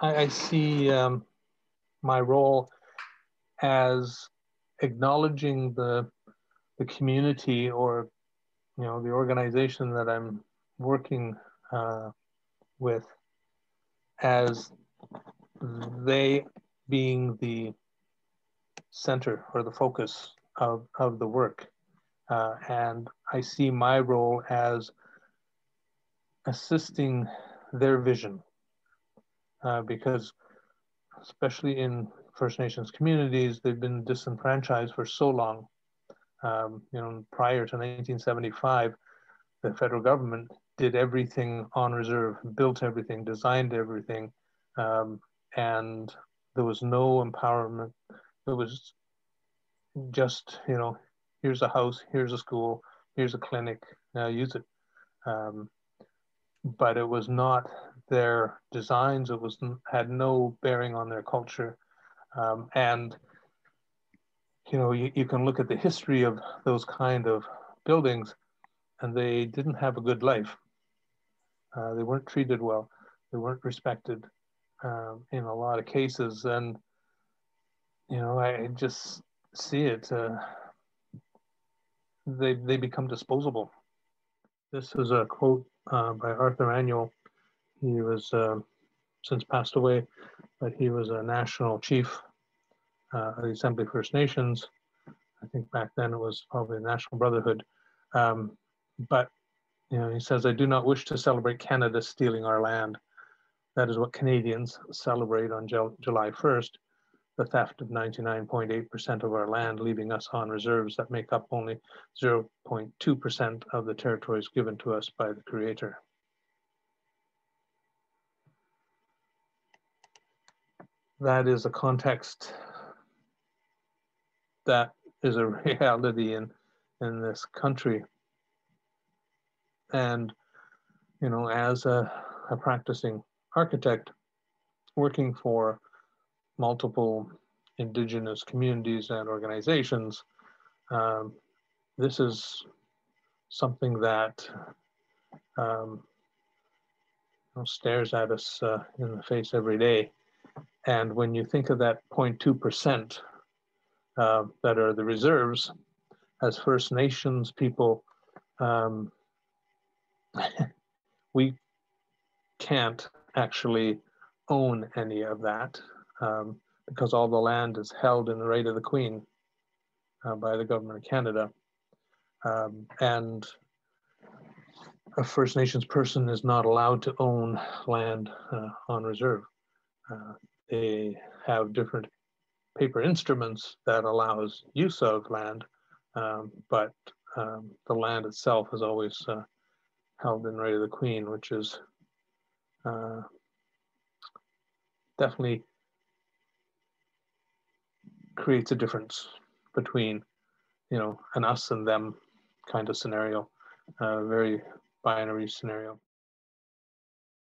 I see my role as acknowledging the community, or the organization that I'm working with, as they being the center or the focus of the work. And I see my role as assisting their vision, because especially in First Nations communities, they've been disenfranchised for so long. Prior to 1975, the federal government did everything on reserve, built everything, designed everything, and there was no empowerment. It was just, here's a house, here's a school, here's a clinic, use it. But it was not their designs. It had no bearing on their culture. And you can look at the history of those kind of buildings, and they didn't have a good life. They weren't treated well. They weren't respected in a lot of cases. And, I just see it. They become disposable. This is a quote by Arthur Annual. He was since passed away, but he was a national chief of the Assembly First Nations. I think back then it was probably the National Brotherhood. But he says, "I do not wish to celebrate Canada stealing our land. That is what Canadians celebrate on July 1st, the theft of 99.8% of our land, leaving us on reserves that make up only 0.2% of the territories given to us by the Creator." That is a context that is a reality in this country. And, as a practicing architect working for multiple Indigenous communities and organizations, this is something that stares at us in the face every day. And when you think of that 0.2% that are the reserves, as First Nations people, we can't actually own any of that because all the land is held in the right of the Queen by the Government of Canada. And a First Nations person is not allowed to own land on reserve. They have different paper instruments that allows use of land, but the land itself is always held in right of the Queen, which is definitely creates a difference between, an us and them kind of scenario, very binary scenario.